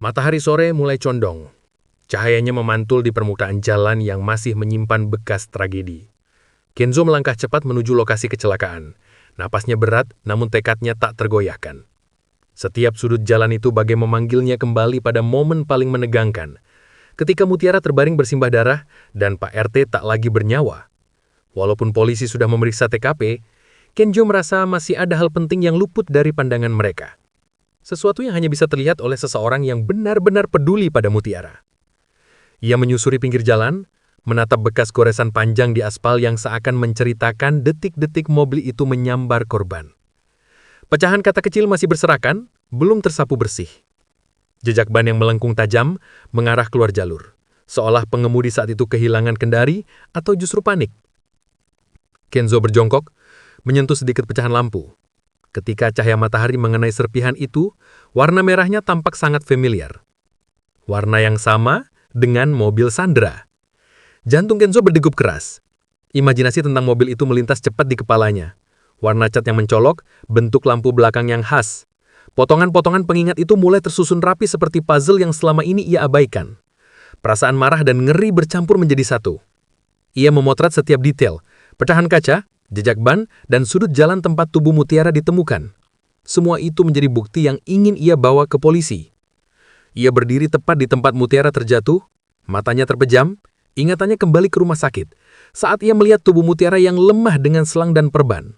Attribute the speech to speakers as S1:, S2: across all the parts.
S1: Matahari sore mulai condong. Cahayanya memantul di permukaan jalan yang masih menyimpan bekas tragedi. Kenzo melangkah cepat menuju lokasi kecelakaan. Napasnya berat, namun tekadnya tak tergoyahkan. Setiap sudut jalan itu bagai memanggilnya kembali pada momen paling menegangkan. Ketika Mutiara terbaring bersimbah darah dan Pak RT tak lagi bernyawa. Walaupun polisi sudah memeriksa TKP, Kenzo merasa masih ada hal penting yang luput dari pandangan mereka. Sesuatu yang hanya bisa terlihat oleh seseorang yang benar-benar peduli pada Mutiara. Ia menyusuri pinggir jalan, menatap bekas goresan panjang di aspal yang seakan menceritakan detik-detik mobil itu menyambar korban. Pecahan kata kecil masih berserakan, belum tersapu bersih. Jejak ban yang melengkung tajam mengarah keluar jalur, seolah pengemudi saat itu kehilangan kendali atau justru panik. Kenzo berjongkok, menyentuh sedikit pecahan lampu. Ketika cahaya matahari mengenai serpihan itu, warna merahnya tampak sangat familiar. Warna yang sama dengan mobil Sandra. Jantung Kenzo berdegup keras. Imajinasi tentang mobil itu melintas cepat di kepalanya. Warna cat yang mencolok, bentuk lampu belakang yang khas. Potongan-potongan pengingat itu mulai tersusun rapi seperti puzzle yang selama ini ia abaikan. Perasaan marah dan ngeri bercampur menjadi satu. Ia memotret setiap detail, pecahan kaca, jejak ban, dan sudut jalan tempat tubuh Mutiara ditemukan. Semua itu menjadi bukti yang ingin ia bawa ke polisi. Ia berdiri tepat di tempat Mutiara terjatuh, matanya terpejam, ingatannya kembali ke rumah sakit, saat ia melihat tubuh Mutiara yang lemah dengan selang dan perban.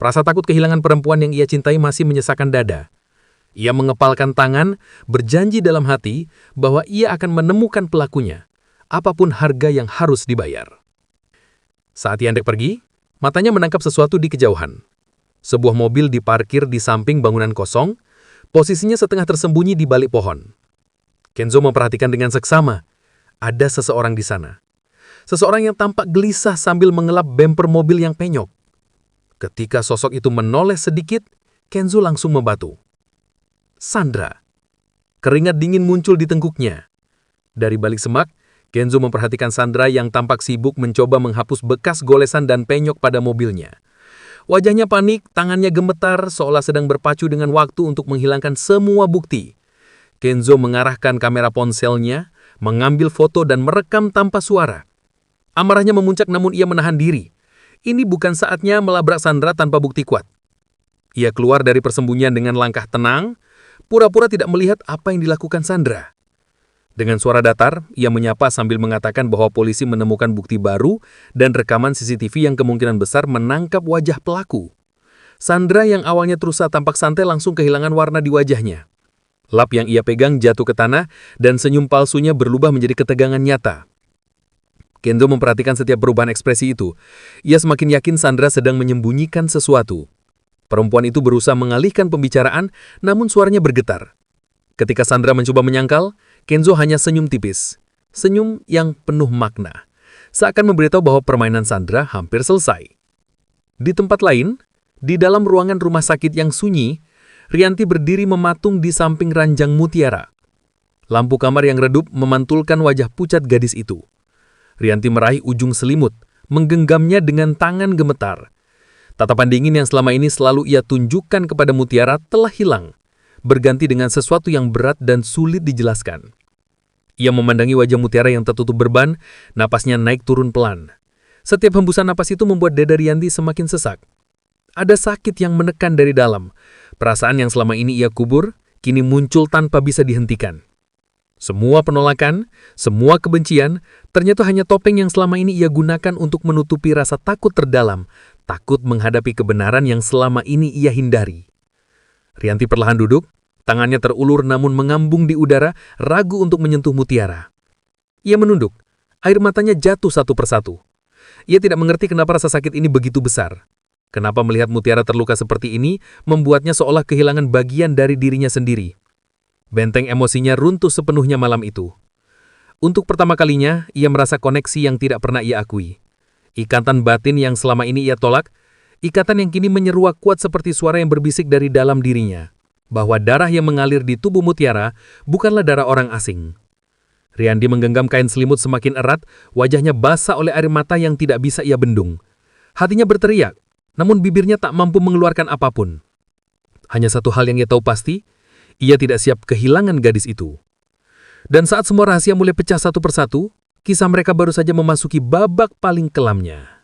S1: Rasa takut kehilangan perempuan yang ia cintai masih menyesakkan dada. Ia mengepalkan tangan, berjanji dalam hati bahwa ia akan menemukan pelakunya, apapun harga yang harus dibayar. Saat ia hendak pergi, matanya menangkap sesuatu di kejauhan. Sebuah mobil diparkir di samping bangunan kosong, posisinya setengah tersembunyi di balik pohon. Kenzo memperhatikan dengan seksama, ada seseorang di sana. Seseorang yang tampak gelisah sambil mengelap bemper mobil yang penyok. Ketika sosok itu menoleh sedikit, Kenzo langsung membatu. Sandra. Keringat dingin muncul di tengkuknya. Dari balik semak, Kenzo memperhatikan Sandra yang tampak sibuk mencoba menghapus bekas golesan dan penyok pada mobilnya. Wajahnya panik, tangannya gemetar, seolah sedang berpacu dengan waktu untuk menghilangkan semua bukti. Kenzo mengarahkan kamera ponselnya, mengambil foto dan merekam tanpa suara. Amarahnya memuncak namun ia menahan diri. Ini bukan saatnya melabrak Sandra tanpa bukti kuat. Ia keluar dari persembunyian dengan langkah tenang, pura-pura tidak melihat apa yang dilakukan Sandra. Dengan suara datar, ia menyapa sambil mengatakan bahwa polisi menemukan bukti baru dan rekaman CCTV yang kemungkinan besar menangkap wajah pelaku. Sandra yang awalnya terus tampak santai langsung kehilangan warna di wajahnya. Lap yang ia pegang jatuh ke tanah dan senyum palsunya berubah menjadi ketegangan nyata. Kenzo memperhatikan setiap perubahan ekspresi itu. Ia semakin yakin Sandra sedang menyembunyikan sesuatu. Perempuan itu berusaha mengalihkan pembicaraan, namun suaranya bergetar. Ketika Sandra mencoba menyangkal, Kenzo hanya senyum tipis. Senyum yang penuh makna. Seakan memberitahu bahwa permainan Sandra hampir selesai. Di tempat lain, di dalam ruangan rumah sakit yang sunyi, Rianti berdiri mematung di samping ranjang Mutiara. Lampu kamar yang redup memantulkan wajah pucat gadis itu. Rianti meraih ujung selimut, menggenggamnya dengan tangan gemetar. Tatapan dingin yang selama ini selalu ia tunjukkan kepada Mutiara telah hilang, berganti dengan sesuatu yang berat dan sulit dijelaskan. Ia memandangi wajah Mutiara yang tertutup berban, napasnya naik turun pelan. Setiap hembusan napas itu membuat dada Rianti semakin sesak. Ada sakit yang menekan dari dalam. Perasaan yang selama ini ia kubur, kini muncul tanpa bisa dihentikan. Semua penolakan, semua kebencian, ternyata hanya topeng yang selama ini ia gunakan untuk menutupi rasa takut terdalam, takut menghadapi kebenaran yang selama ini ia hindari. Rianti perlahan duduk, tangannya terulur namun mengambung di udara, ragu untuk menyentuh Mutiara. Ia menunduk, air matanya jatuh satu persatu. Ia tidak mengerti kenapa rasa sakit ini begitu besar. Kenapa melihat Mutiara terluka seperti ini membuatnya seolah kehilangan bagian dari dirinya sendiri. Benteng emosinya runtuh sepenuhnya malam itu. Untuk pertama kalinya, ia merasa koneksi yang tidak pernah ia akui. Ikatan batin yang selama ini ia tolak, ikatan yang kini menyeruak kuat seperti suara yang berbisik dari dalam dirinya, bahwa darah yang mengalir di tubuh Mutiara bukanlah darah orang asing. Rianti menggenggam kain selimut semakin erat, wajahnya basah oleh air mata yang tidak bisa ia bendung. Hatinya berteriak, namun bibirnya tak mampu mengeluarkan apapun. Hanya satu hal yang ia tahu pasti, ia tidak siap kehilangan gadis itu.
S2: Dan saat semua rahasia mulai pecah satu persatu, kisah mereka baru saja memasuki babak paling kelamnya.